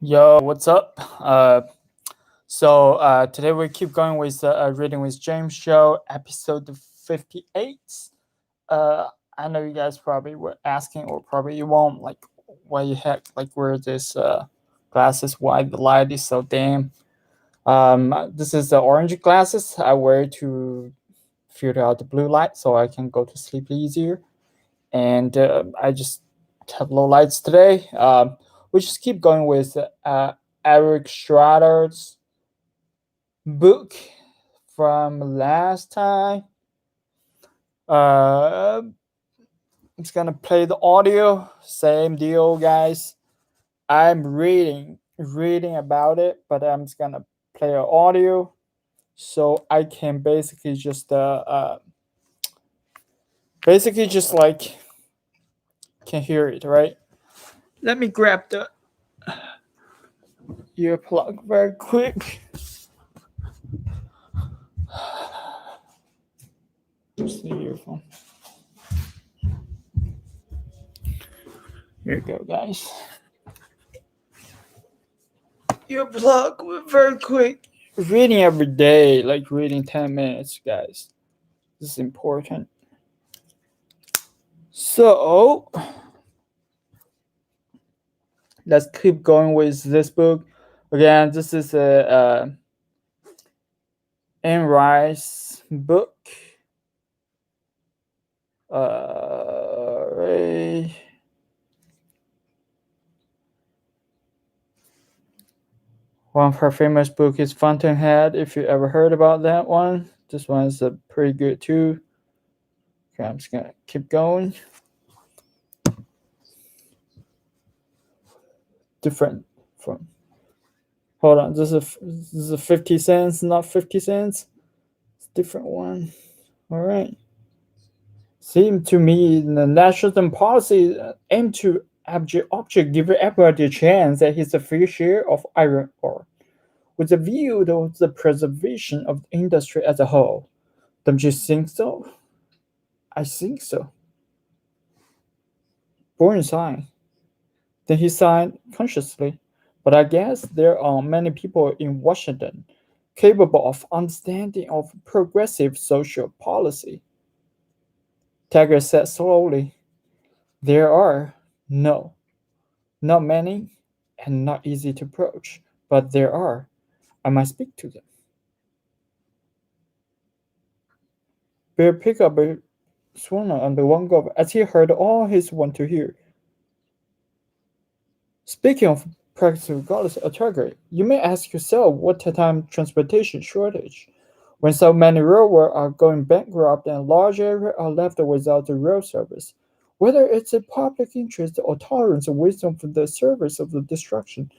Yo, what's up? Today we keep going with reading with James show, episode 58. I know you guys probably were asking, or probably you won't, like, why you heck, like, where this glasses? Why the light is so dim? This is the orange glasses I wear to filter out the blue light, so I can go to sleep easier. And I just have low lights today. We just keep going with Eric Schroeder's book from last time. I'm just gonna play the audio. Same deal, guys. I'm reading about it, but I'm just gonna play the audio so I can basically just like can hear it, right? Let me grab the earplug very quick. Where's the earphone? Here you go, guys. Earplug very quick. Reading every day, like reading 10 minutes, guys. This is important. So, let's keep going with this book. Again, this is a Anne Rice book. Right. One of her famous book is Fountainhead. If you ever heard about that one, this one is pretty good too. Okay, I'm just gonna keep going. Different from. Hold on, this is a 50 cents, not 50 cents. It's a different one. All right. Seemed to me the nationalism policy aim to object give everybody a chance that he's a fair share of iron ore, with a view to the preservation of the industry as a whole. Don't you think so? I think so. Boring sign. Then he signed consciously. But I guess there are many people in Washington capable of understanding of progressive social policy. Taggart said slowly. There are, no, not many, and not easy to approach, but there are. I might speak to them. Bill picked up a swan on the one glove as he heard all his want to hear. Speaking of practice regardless of target, you may ask yourself what time transportation shortage. When so many railroads are going bankrupt and large areas are left without the rail service, whether it's a public interest or tolerance of wisdom for the service of the destruction,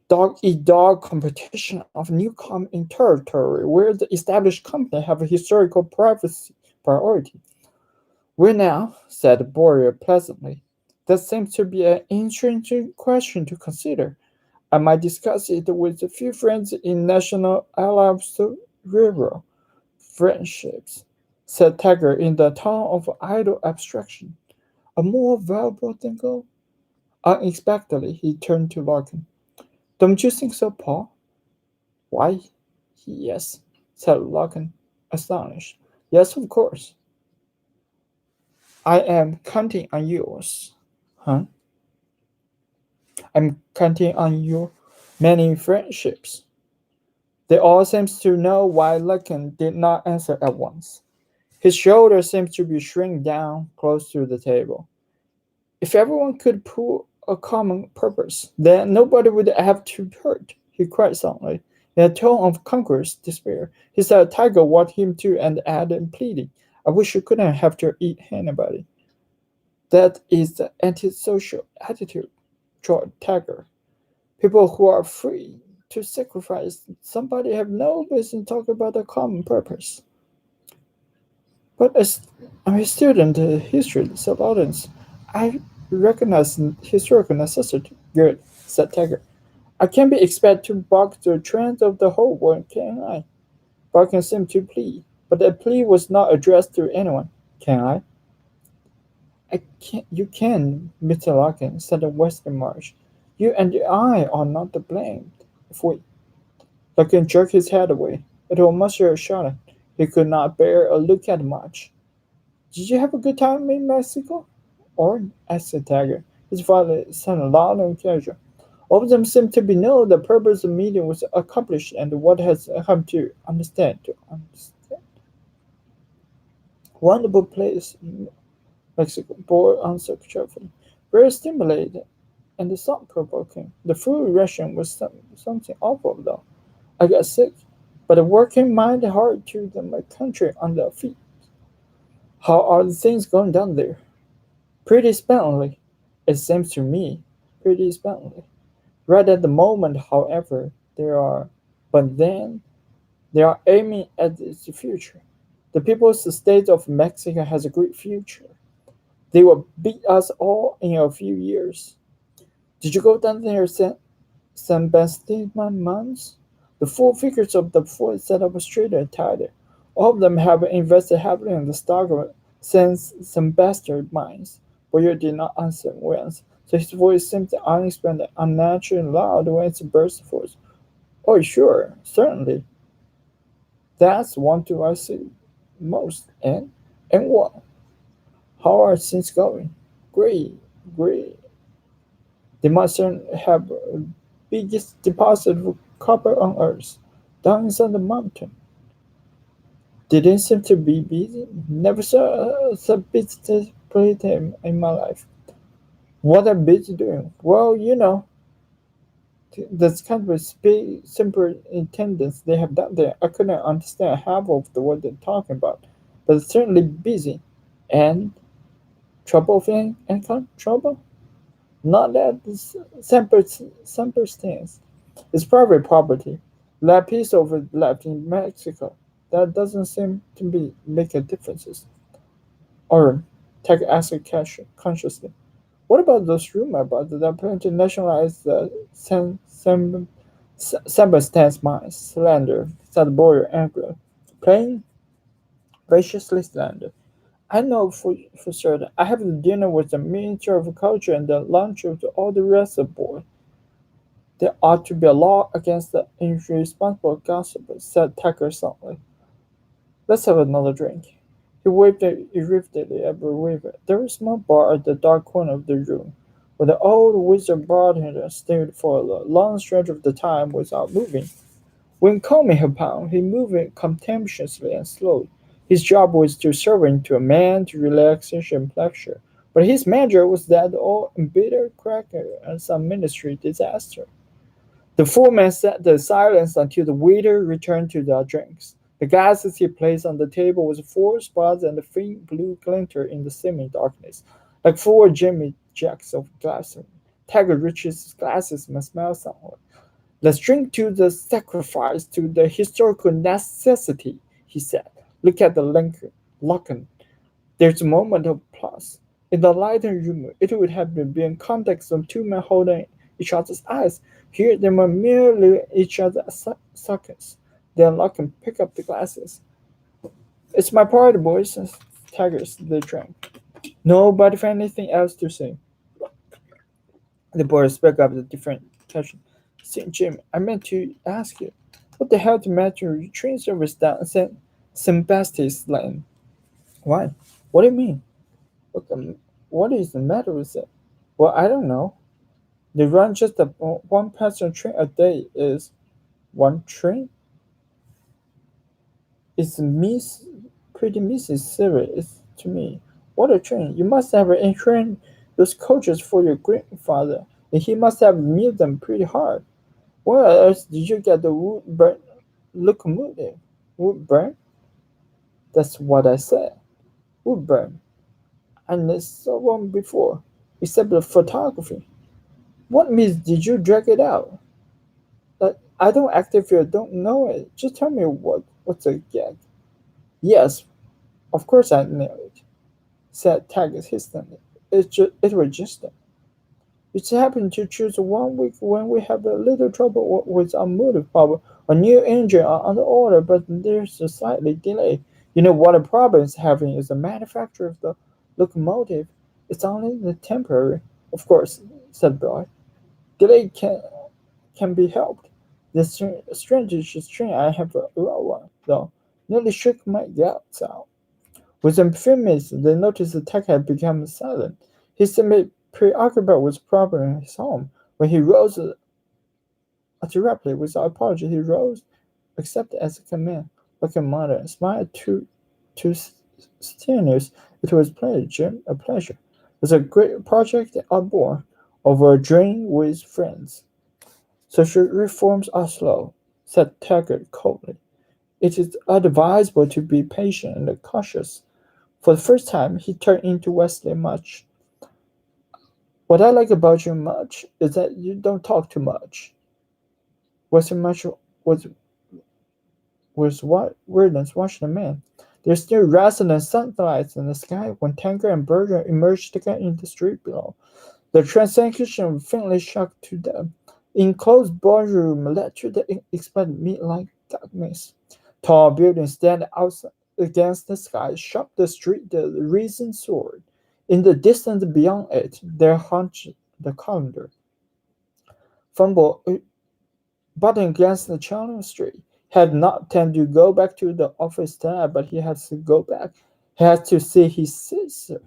dog eat dog competition of newcoming in territory where the established company have a historical privacy priority. "We now," said Boyer pleasantly, "that seems to be an interesting question to consider. I might discuss it with a few friends in National Alliance Railroad friendships," said Taggart in the tone of idle abstraction. "A more valuable thing, gold?" Unexpectedly, he turned to Larkin. "Don't you think so, Paul?" "Why, yes," said Larkin, astonished. "Yes, of course. I am counting on yours." "Huh?" "I'm counting on your many friendships." They all seemed to know why Larkin did not answer at once. His shoulders seemed to be shrinking down close to the table. "If everyone could pull a common purpose, then nobody would have to hurt," he cried suddenly, in a tone of conqueror's despair. He saw Tiger watch him too and added, pleading, "I wish you couldn't have to eat anybody." "That is the antisocial attitude," drawled Tiger. "People who are free to sacrifice somebody have no business talking about a common purpose." "But as I'm a student of history, said Lawrence, I recognize historical necessity." "Good," said Taggart. "I can't be expected to buck the trend of the whole world, can I?" Barkin seemed to plead, but the plea was not addressed to anyone. "Can I?" "I can't. You can, Mr. Larkin," said Western Marsh. You and I are not to blame. If we Lincoln jerked his head away. It was Monsieur Charlotte. He could not bear a look at March. Did you have a good time in Mexico? Or asked the Tiger. His father sounded loud and casual. All of them seemed to be know the purpose of the meeting was accomplished and what has come to understand. Wonderful place, Mexico. Boy answered cheerfully. Very stimulating and thought-provoking. The food ration was something awful, though. I got sick, but the working mind hard to the my country on their feet. How are the things going down there? Pretty splendidly, it seems to me. Pretty splendidly. Right at the moment, however, but then they are aiming at its future. The People's State of Mexico has a great future. They will beat us all in a few years. Did you go down there, San Sebastian months? The full figures of the four set up straight and tighter. All of them have invested heavily in the stock of San Sebastian mines. Boyer did not answer once, so his voice seemed unexpected, unnaturally loud when it burst forth. Oh, sure, certainly. That's one to I see most. And what? How are things going? Great, great. They must have the biggest deposit of copper on Earth, down inside the mountain. Didn't seem to be busy. Never saw a busy playtime in my life. What are busy doing? Well, this kind of superintendents they have done there. I couldn't understand half of what they're talking about, but it's certainly busy. And trouble thing and trouble? Not that circumstance. It's private property. That piece over left in Mexico. That doesn't seem to be making differences. Or Tech asked consciously. What about those rumors about the plan to nationalize the Sebastian's mines? Slander, said Boyer angrily. Plain, viciously slander. I know for certain. I have the dinner with the Minister of Culture and the lunch with all the rest of the board. There ought to be a law against the irresponsible gossip, said Tucker solemnly. Let's have another drink. He waved irritably at the waiter. There was a small bar at the dark corner of the room, where the old wizard bartender stayed for a long stretch of the time without moving. When combing her pound, he moved contemptuously and slowly. His job was to serve into a man to relaxation and pleasure, but his measure was that all embittered cracker and some ministry disaster. The four men sat in silence until the waiter returned to their drinks. The glasses he placed on the table was four spots and a faint blue glinter in the semi-darkness, like four Jimmy Jacks of glass. Taggart reached his glasses and smiled somewhat. Let's drink to the sacrifice, to the historical necessity, he said. Look at the Locken. There's a moment of applause. In the lighter room, it would have been context of two men holding each other's eyes. Here they were merely each other's sockets. Then Locken picked up the glasses. It's my party, boys, Taggart they drank. Nobody found anything else to say. The boy spoke up with a different touch. St. Jim, I meant to ask you, what the hell to matter your train service down St. Baptist Lane? Why? What do you mean? What is the matter with it? Well, I don't know. They run just one passenger train a day. Is one train? It's pretty serious to me. What a train! You must have insured those coaches for your grandfather, and he must have milked them pretty hard. Where else did you get the wood burn locomotive? Wood burn? That's what I said. Wood burn. And I saw one before, except the photography. What means did you drag it out? I don't act if you don't know it. Just tell me what's a gag. Yes, of course I know it, said Taggart hastily. It was just that. You just happen to choose one week when we have a little trouble with our motive power. A new engine are on the order, but there's a slightly delay. You know what the problem is having is the manufacture of the locomotive. It's only the temporary, of course, said Boy. Delay can be helped. The strangest string I have a raw one, though, nearly shook my guts out. Within a few minutes, they noticed the tech had become silent. He seemed preoccupied with problem in his home. When he rose abruptly, without apology, he rose, accepted as a command, like a mother, smiled to Stenius. It was a pleasure, Jim, a pleasure. It's a great project outborn over a drink with friends. Social reforms are slow, said Taggart coldly. It is advisable to be patient and cautious. For the first time, he turned into Wesley much. What I like about you much is that you don't talk too much. Wesley much was weirdness watching the man. There's still resonant sunlight in the sky when Tanker and Berger emerged together in the street below. The transaction faintly shocked to the enclosed ballroom led to the expected midnight darkness. Tall buildings stand out against the sky, sharp the street the risen sword. In the distance beyond it, there hung the calendar. Fumble butting against the Charling Street. Had not time to go back to the office tonight, but he had to go back. He had to see his sister.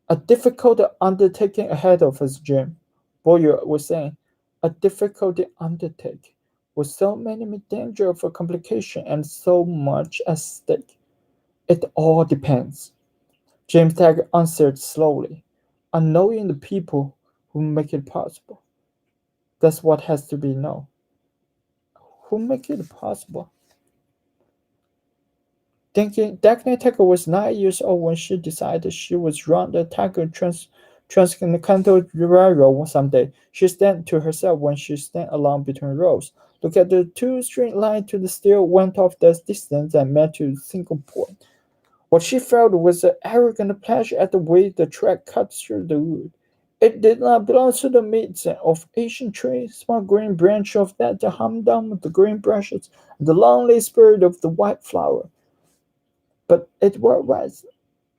A difficult undertaking ahead of us, Jim, Boyer was saying. A difficult undertaking, with so many danger of complication and so much at stake. It all depends. James Taggart answered slowly. On knowing the people who make it possible. That's what has to be known. Who make it possible? Daphne Tucker was 9 years old when she decided she would run the Tiger Transcontinental Railroad someday. She said to herself when she stand alone between rows. Look at the two straight lines to the steel went off the distance and met to a single point. What she felt was an arrogant pleasure at the way the track cut through the wood. It did not belong to the midst of ancient trees, small green branch of that humdrum, the green brushes, the lonely spirit of the white flower. But it was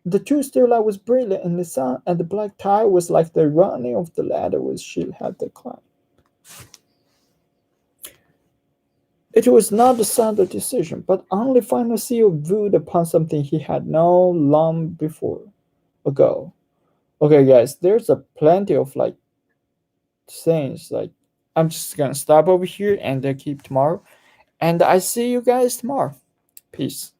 the two still light was brilliant in the sun, and the black tide was like the running of the ladder which she had to climb. It was not a sudden decision, but only final seal of wood upon something he had known long before ago. Okay, guys, there's a plenty of things. I'm just gonna stop over here and keep tomorrow, and I see you guys tomorrow. Peace.